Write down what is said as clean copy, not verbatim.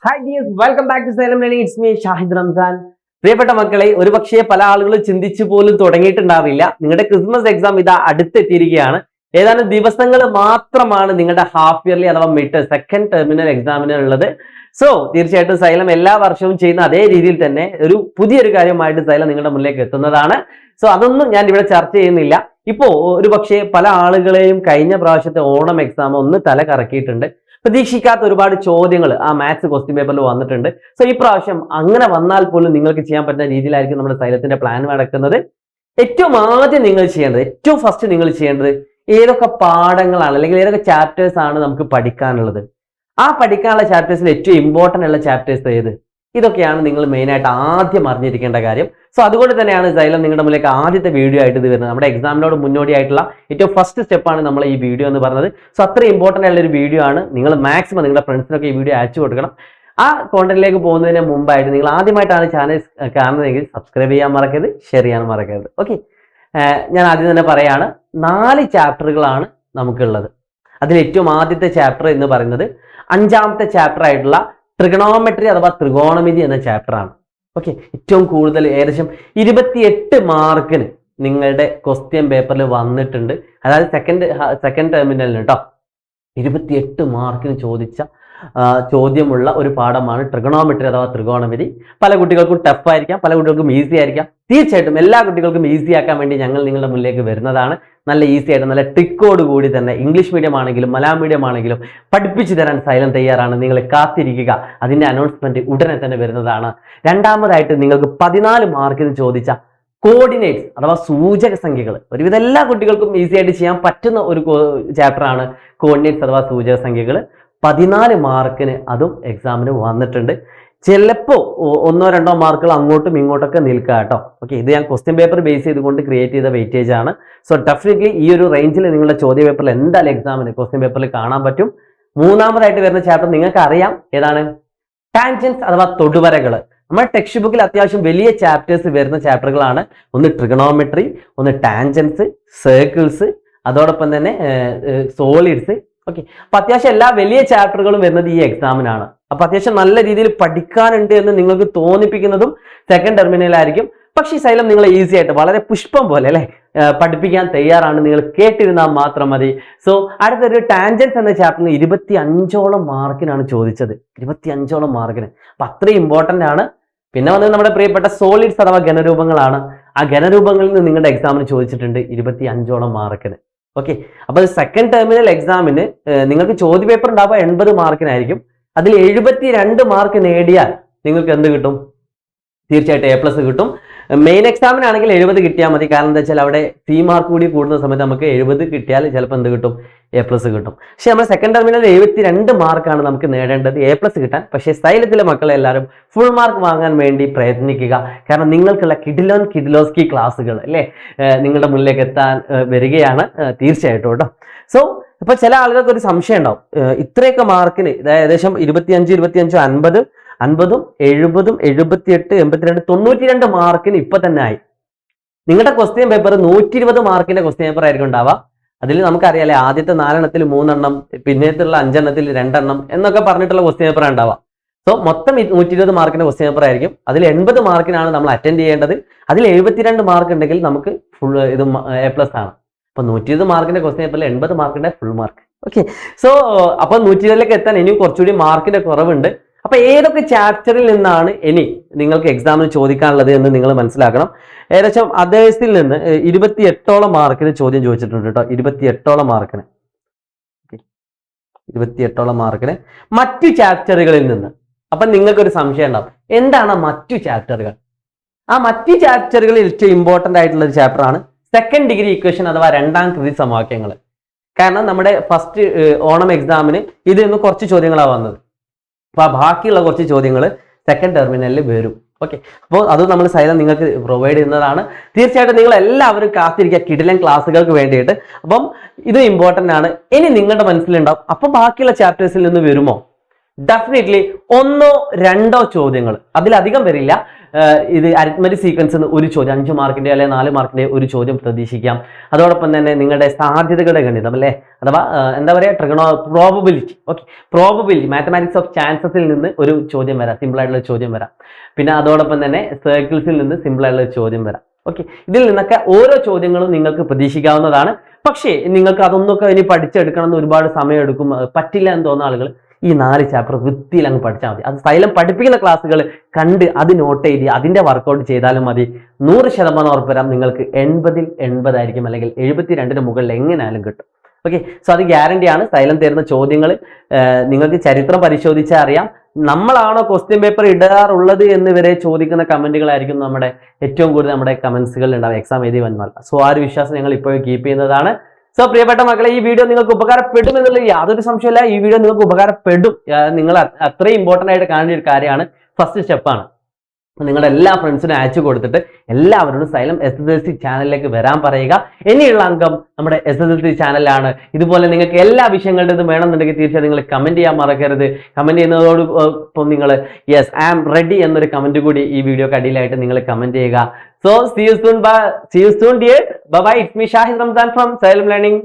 Hi dears, welcome back to Xylem Learning. It's me Shahid Ramzan. പ്രിയപ്പെട്ട മക്കളെ, ഒരുപക്ഷേ പല ആളുകൾ ചിന്തിച്ചു പോലും തുടങ്ങിയിട്ടുണ്ടാവില്ല. നിങ്ങളുടെ ക്രിസ്മസ് എക്സാം ഇതാ അടുത്തെത്തിയിരിക്കുകയാണ്. ഏതാനും ദിവസങ്ങൾ മാത്രമാണ് നിങ്ങളുടെ ഹാഫ് ഇയർലി അഥവാ മിഡ് സെക്കൻഡ് ടെർമിനൽ എക്സാമിന് ഉള്ളത്. സോ തീർച്ചയായിട്ടും സൈലം എല്ലാ വർഷവും ചെയ്യുന്ന അതേ രീതിയിൽ തന്നെ ഒരു പുതിയൊരു കാര്യമായിട്ട് സൈലം നിങ്ങളുടെ മുന്നിലേക്ക് എത്തുന്നതാണ്. സോ അതൊന്നും ഞാൻ ഇവിടെ ചർച്ച ചെയ്യുന്നില്ല. ഇപ്പോ ഒരുപക്ഷെ പല ആളുകളെയും കഴിഞ്ഞ പ്രാവശ്യത്തെ ഓണം എക്സാം ഒന്ന് തല കറക്കിയിട്ടുണ്ട്. പ്രതീക്ഷിക്കാത്ത ഒരുപാട് ചോദ്യങ്ങൾ ആ മാത്സ് ക്വസ്റ്റ്യൻ പേപ്പറിൽ വന്നിട്ടുണ്ട്. സോ ഈ പ്രാവശ്യം അങ്ങനെ വന്നാൽ പോലും നിങ്ങൾക്ക് ചെയ്യാൻ പറ്റുന്ന രീതിയിലായിരിക്കും നമ്മുടെ സൈലത്തിന്റെ പ്ലാൻ നടക്കുന്നത്. ഏറ്റവും ആദ്യം നിങ്ങൾ ചെയ്യേണ്ടത്, ഏറ്റവും ഫസ്റ്റ് നിങ്ങൾ ചെയ്യേണ്ടത് ഏതൊക്കെ പാഠങ്ങളാണ് അല്ലെങ്കിൽ ഏതൊക്കെ ചാപ്റ്റേഴ്സ് ആണ് നമുക്ക് പഠിക്കാനുള്ളത്. ആ പഠിക്കാനുള്ള ചാപ്റ്റേഴ്സിൽ ഏറ്റവും ഇമ്പോർട്ടൻ്റ് ഉള്ള ചാപ്റ്റേഴ്സ് ഏത്, ഇതൊക്കെയാണ് നിങ്ങൾ മെയിനായിട്ട് ആദ്യം അറിഞ്ഞിരിക്കേണ്ട കാര്യം. സോ അതുകൊണ്ട് തന്നെയാണ് സൈലം നിങ്ങളുടെ മുന്നിലേക്ക് ആദ്യത്തെ വീഡിയോ ആയിട്ട് ഇത് വരുന്നത്. നമ്മുടെ എക്സാമിനോട് മുന്നോടിയായിട്ടുള്ള ഏറ്റവും ഫസ്റ്റ് സ്റ്റെപ്പാണ് നമ്മൾ ഈ വീഡിയോ എന്ന് പറയുന്നത്. സോ അത്ര ഇമ്പോർട്ടൻ്റ് ആയിട്ടുള്ള ഒരു വീഡിയോ ആണ്. നിങ്ങൾ മാക്സിമം നിങ്ങളുടെ ഫ്രണ്ട്സിനൊക്കെ ഈ വീഡിയോ അയച്ചു കൊടുക്കണം. ആ കോണ്ടന്റിലേക്ക് പോകുന്നതിന് മുമ്പായിട്ട് നിങ്ങൾ ആദ്യമായിട്ടാണ് ചാനൽ കാണുന്നതെങ്കിൽ സബ്സ്ക്രൈബ് ചെയ്യാൻ മറക്കരുത്, ഷെയർ ചെയ്യാൻ മറക്കരുത്. ഓക്കെ, ഞാൻ ആദ്യം തന്നെ പറയാണ്, 4 ചാപ്റ്ററുകളാണ് നമുക്കുള്ളത്. അതിൽ ഏറ്റവും ആദ്യത്തെ ചാപ്റ്റർ എന്ന് പറയുന്നത് 5ാമത്തെ ചാപ്റ്റർ ആയിട്ടുള്ള ട്രിഗണോമെട്രി അഥവാ ത്രികോണമിതി എന്ന ചാപ്റ്റർ ആണ്. ഓക്കെ, ഏറ്റവും കൂടുതൽ ഏകദേശം 28 മാർക്കിന് നിങ്ങളുടെ ക്വസ്റ്റ്യൻ പേപ്പറിൽ വന്നിട്ടുണ്ട്. അതായത് സെക്കൻഡ് ടെർമിനലിന് കേട്ടോ 28 മാർക്കിന് ചോദ്യമുള്ള ഒരു പാഠമാണ് ട്രിഗണോമെട്രി അഥവാ ത്രികോണമിതി. പല കുട്ടികൾക്കും ടഫ് ആയിരിക്കാം, പല കുട്ടികൾക്കും ഈസി ആയിരിക്കാം. തീർച്ചയായിട്ടും എല്ലാ കുട്ടികൾക്കും ഈസി ആക്കാൻ വേണ്ടി ഞങ്ങൾ നിങ്ങളുടെ മുന്നിലേക്ക് വരുന്നതാണ്. നല്ല ഈസി ആയിട്ട് നല്ല ട്രിക്കോട് കൂടി തന്നെ ഇംഗ്ലീഷ് മീഡിയം ആണെങ്കിലും മലയാളം മീഡിയം ആണെങ്കിലും പഠിപ്പിച്ചു തരാൻ സൈലം തയ്യാറാണ്. നിങ്ങൾ കാത്തിരിക്കുക, അതിന്റെ അനൗൺസ്മെന്റ് ഉടനെ തന്നെ വരുന്നതാണ്. രണ്ടാമതായിട്ട് നിങ്ങൾക്ക് 14 മാർക്കിന് ചോദിച്ച കോർഡിനേറ്റ്സ് അഥവാ സൂചക സംഖ്യകൾ. ഒരുവിധ എല്ലാ കുട്ടികൾക്കും ഈസി ആയിട്ട് ചെയ്യാൻ പറ്റുന്ന ഒരു ചാപ്റ്റർ ആണ് കോർഡിനേറ്റ്സ് അഥവാ സൂചക സംഖ്യകൾ. 14 മാർക്കിന് അതും എക്സാമിന് വന്നിട്ടുണ്ട്. ചിലപ്പോൾ 1-2 മാർക്കുകൾ അങ്ങോട്ടും ഇങ്ങോട്ടൊക്കെ നിൽക്കുക കേട്ടോ. ഓക്കെ, ഇത് ഞാൻ ക്വസ്റ്റ്യൻ പേപ്പർ ബേസ് ചെയ്തുകൊണ്ട് ക്രിയേറ്റ് ചെയ്ത വെയിറ്റേജ് ആണ്. സോ ഡെഫിനറ്റ്ലി ഈ ഒരു റേഞ്ചിൽ നിങ്ങളുടെ ചോദ്യ പേപ്പറിൽ എന്തായാലും എക്സാമിന് ക്വസ്റ്റ്യൻ പേപ്പറിൽ കാണാൻ പറ്റും. മൂന്നാമതായിട്ട് വരുന്ന ചാപ്റ്റർ നിങ്ങൾക്ക് അറിയാം, ഏതാണ്? ടാൻജൻസ് അഥവാ തൊടുവരകൾ. നമ്മുടെ ടെക്സ്റ്റ് ബുക്കിൽ അത്യാവശ്യം വലിയ ചാപ്റ്റേഴ്സ് വരുന്ന ചാപ്റ്ററുകളാണ്. ഒന്ന് ട്രിഗണോമെട്രി, ഒന്ന് ടാൻജൻസ്, സർക്കിൾസ്, അതോടൊപ്പം തന്നെ സോളിഡ്സ്. ഓക്കെ, അപ്പൊ അത്യാവശ്യം എല്ലാ വലിയ ചാപ്റ്ററുകളും വരുന്നത് ഈ എക്സാമിനാണ്. അപ്പൊ അത്യാവശ്യം നല്ല രീതിയിൽ പഠിക്കാനുണ്ട് എന്ന് നിങ്ങൾക്ക് തോന്നിപ്പിക്കുന്നതും സെക്കൻഡ് ടെർമിനലായിരിക്കും. പക്ഷേ ഈ സൈലം നിങ്ങളെ ഈസി ആയിട്ട് വളരെ പുഷ്പം പോലെ അല്ലെ പഠിപ്പിക്കാൻ തയ്യാറാണ്. നിങ്ങൾ കേട്ടിരുന്നാൽ മാത്രം മതി. സോ അടുത്തൊരു ടാൻജൻസ് എന്ന ചാപ്റ്ററിന് 25ഓളം മാർക്കിനാണ് ചോദിച്ചത്. 25ഓളം മാർക്കിന്. അപ്പൊ അത്രയും ഇമ്പോർട്ടന്റ് ആണ്. പിന്നെ വന്നത് നമ്മുടെ പ്രിയപ്പെട്ട സോളിഡ്സ് അഥവാ ഘനരൂപങ്ങളാണ്. ആ ഘനരൂപങ്ങളിൽ നിന്ന് നിങ്ങളുടെ എക്സാമിന് ചോദിച്ചിട്ടുണ്ട് 25ഓളം മാർക്കിന്. ഓക്കെ, അപ്പൊ സെക്കൻഡ് ടെർമിനൽ എക്സാമിന് നിങ്ങൾക്ക് ചോദ്യ പേപ്പർ ഉണ്ടാവുക 80 മാർക്കിനായിരിക്കും. അതിൽ 72 മാർക്ക് നേടിയാൽ നിങ്ങൾക്ക് എന്ത് കിട്ടും? തീർച്ചയായിട്ടും A+ കിട്ടും. മെയിൻ എക്സാമിനാണെങ്കിൽ 70 കിട്ടിയാൽ മതി. കാരണം എന്താ വെച്ചാൽ അവിടെ സി മാർക്ക് കൂടി കൂടുന്ന സമയത്ത് നമുക്ക് 70 കിട്ടിയാൽ ചിലപ്പോൾ എന്ത് കിട്ടും? A+ കിട്ടും. പക്ഷെ നമ്മൾ സെക്കൻഡ് ടെർമിനൽ 72 മാർക്കാണ് നമുക്ക് നേടേണ്ടത് A+ കിട്ടാൻ. പക്ഷേ സൈലത്തിലെ മക്കളെ എല്ലാവരും ഫുൾ മാർക്ക് വാങ്ങാൻ വേണ്ടി പ്രയത്നിക്കുക. കാരണം നിങ്ങൾക്കുള്ള കിഡിലോസ്കി ക്ലാസ്സുകൾ അല്ലേ നിങ്ങളുടെ മുന്നിലേക്ക് എത്താൻ വരികയാണ് തീർച്ചയായിട്ടും കേട്ടോ. സോ ഇപ്പൊ ചില ആളുകൾക്ക് ഒരു സംശയം ഉണ്ടാവും, ഇത്രയൊക്കെ മാർക്കിന് ഏകദേശം 25, 50, 50, 70, 78, 82, 92 മാർക്കിന് ഇപ്പൊ തന്നെ ആയി. നിങ്ങളുടെ ക്വസ്റ്റ്യൻ പേപ്പർ 120 മാർക്കിന്റെ ക്വസ്റ്റ്യൻ പേപ്പർ ആയിരിക്കും ഉണ്ടാവുക. അതിൽ നമുക്കറിയാലേ ആദ്യത്തെ 4 എണ്ണത്തിൽ 3 എണ്ണം, പിന്നേത്തുള്ള 5 എണ്ണത്തിൽ 2 എണ്ണം എന്നൊക്കെ പറഞ്ഞിട്ടുള്ള ക്വസ്റ്റ്യൻ പേപ്പർ ഉണ്ടാവുക. സോ മൊത്തം 120 മാർക്കിന്റെ ക്വസ്റ്റ്യൻ പേപ്പർ ആയിരിക്കും. അതിൽ 80 മാർക്കിനാണ് നമ്മൾ അറ്റൻഡ് ചെയ്യേണ്ടത്. അതിൽ 72 മാർക്ക് ഉണ്ടെങ്കിൽ നമുക്ക് ഫുൾ ഇത് A+ ആണ്. അപ്പൊ 120 മാർക്കിന്റെ ക്വസ്റ്റ്യൻ പേപ്പറിൽ 80 മാർക്കിന്റെ ഫുൾ മാർക്ക്. ഓക്കെ, സോ അപ്പൊ 120ലേക്ക് എത്താൻ ഇനിയും കുറച്ചുകൂടി മാർക്കിന്റെ കുറവുണ്ട്. അപ്പൊ ഏതൊക്കെ ചാപ്റ്ററിൽ നിന്നാണ് ഇനി നിങ്ങൾക്ക് എക്സാമിന് ചോദിക്കാനുള്ളത് എന്ന് നിങ്ങൾ മനസ്സിലാക്കണം. ഏകദേശം അതേഴ്സിൽ നിന്ന് 28ഓളം മാർക്കിന് ചോദ്യം ചോദിച്ചിട്ടുണ്ട് കേട്ടോ. 28ഓളം മാർക്കിന് 28ഓളം മാർക്കിന് മറ്റു ചാപ്റ്ററുകളിൽ നിന്ന്. അപ്പൊ നിങ്ങൾക്കൊരു സംശയം ഉണ്ടാവും, എന്താണ് മറ്റു ചാപ്റ്ററുകൾ? ആ മറ്റു ചാപ്റ്ററുകളിൽ ഏറ്റവും ഇമ്പോർട്ടന്റ് ആയിട്ടുള്ള ഒരു ചാപ്റ്റർ ആണ് സെക്കൻഡ് ഡിഗ്രി ഇക്വേഷൻ അഥവാ 2ാം കൃതി സമവാക്യങ്ങൾ. കാരണം നമ്മുടെ ഫസ്റ്റ് ഓണം എക്സാമിന് ഇതിൽ നിന്ന് കുറച്ച് ചോദ്യങ്ങളാണ് വന്നത്. അപ്പൊ ബാക്കിയുള്ള കുറച്ച് ചോദ്യങ്ങൾ സെക്കൻഡ് ടെർമിനലിൽ വരും. ഓക്കെ, അപ്പോൾ അത് നമ്മൾ സൈലം നിങ്ങൾക്ക് പ്രൊവൈഡ് ചെയ്യുന്നതാണ്. തീർച്ചയായിട്ടും നിങ്ങൾ എല്ലാവരും കാത്തിരിക്കുക കിടിലൻ ക്ലാസ്സുകൾക്ക് വേണ്ടിയിട്ട്. അപ്പം ഇത് ഇമ്പോർട്ടൻ്റ് ആണ്. ഇനി നിങ്ങളുടെ മനസ്സിലുണ്ടാവും, അപ്പൊ ബാക്കിയുള്ള ചാപ്റ്റേഴ്സിൽ നിന്ന് വരുമോ? ഡെഫിനറ്റ്ലി 1-2 ചോദ്യങ്ങൾ, അതിലധികം വരില്ല. ഇത് അരിത്മെറ്റിക് സീക്വൻസ് ഒരു ചോദ്യം 5 മാർക്കിന്റെ അല്ലെങ്കിൽ 4 മാർക്കിന്റെ ഒരു ചോദ്യം പ്രതീക്ഷിക്കാം. അതോടൊപ്പം തന്നെ നിങ്ങളുടെ സാധ്യതകളുടെ ഗണിതം അല്ലെ, അഥവാ എന്താ പറയുക probability. Okay, probability mathematics of ചാൻസസിൽ നിന്ന് ഒരു ചോദ്യം വരാം, സിമ്പിൾ ആയിട്ടുള്ള ചോദ്യം വരാം. പിന്നെ അതോടൊപ്പം തന്നെ സർക്കിൾസിൽ നിന്ന് സിമ്പിൾ ആയിട്ടുള്ള ചോദ്യം വരാം. ഓക്കെ, ഇതിൽ നിന്നൊക്കെ ഓരോ ചോദ്യങ്ങളും നിങ്ങൾക്ക് പ്രതീക്ഷിക്കാവുന്നതാണ്. പക്ഷേ നിങ്ങൾക്ക് അതൊന്നൊക്കെ ഇനി പഠിച്ചെടുക്കണം എന്ന് ഒരുപാട് സമയം എടുക്കും, പറ്റില്ല എന്ന് തോന്നുന്ന ആളുകൾ ഈ 4 ചാപ്റ്റർ വൃത്തിയിൽ അങ്ങ് പഠിച്ചാൽ മതി. അത് Xylem പഠിപ്പിക്കുന്ന ക്ലാസ്സുകൾ കണ്ട് അത് നോട്ട് ചെയ്ത് അതിന്റെ വർക്കൗട്ട് ചെയ്താലും മതി. 100% ഉറപ്പ് തരാം, നിങ്ങൾക്ക് 80ൽ 80 ആയിരിക്കും, അല്ലെങ്കിൽ 72ന് മുകളിൽ എങ്ങനെയാലും കിട്ടും. ഓക്കെ, സോ അത് ഗ്യാരണ്ടിയാണ്. Xylem തരുന്ന ചോദ്യങ്ങൾ നിങ്ങൾക്ക് ചരിത്രം പരിശോധിച്ചാൽ അറിയാം. നമ്മളാണോ ക്വസ്റ്റ്യൻ പേപ്പർ ഇടാറുള്ളത് എന്ന് വരെ ചോദിക്കുന്ന കമന്റുകളായിരിക്കും നമ്മുടെ ഏറ്റവും കൂടുതൽ നമ്മുടെ കമന്റ്സുകളിൽ ഉണ്ടാവും എക്സാം എഴുതി വന്നാൽ. സോ ആ ഒരു വിശ്വാസം ഞങ്ങൾ ഇപ്പോഴും കീപ്പ് ചെയ്യുന്നതാണ്. സോ പ്രിയപ്പെട്ട മക്കളെ, ഈ വീഡിയോ നിങ്ങൾക്ക് ഉപകാരപ്പെടും എന്നുള്ള യാതൊരു സംശയമില്ല. ഈ വീഡിയോ നിങ്ങൾക്ക് ഉപകാരപ്പെടും. നിങ്ങൾ അത്രയും ഇമ്പോർട്ടന്റ് ആയിട്ട് കാണേണ്ട ഒരു കാര്യമാണ്. ഫസ്റ്റ് സ്റ്റെപ്പാണ്. നിങ്ങളുടെ എല്ലാ ഫ്രണ്ട്സിനും അയച്ചു കൊടുത്തിട്ട് എല്ലാവരോടും Xylem SSLC ചാനലിലേക്ക് വരാൻ പറയുക. ഇനിയുള്ള അംഗം നമ്മുടെ SSLC ചാനലാണ്. ഇതുപോലെ നിങ്ങൾക്ക് എല്ലാ വിഷയങ്ങളുടേതും വേണമെന്നുണ്ടെങ്കിൽ തീർച്ചയായും നിങ്ങൾ കമന്റ് ചെയ്യാൻ മറക്കരുത്. കമന്റ് ചെയ്യുന്നതോടൊപ്പം നിങ്ങൾ യെസ് ഐ ആം റെഡി എന്നൊരു കമന്റ് കൂടി ഈ വീഡിയോക്ക് അടിയിലായിട്ട് നിങ്ങൾ കമന്റ് ചെയ്യുക. So see you soon dear. Bye bye. It's me Shahid Ramzan from Xylem Learning.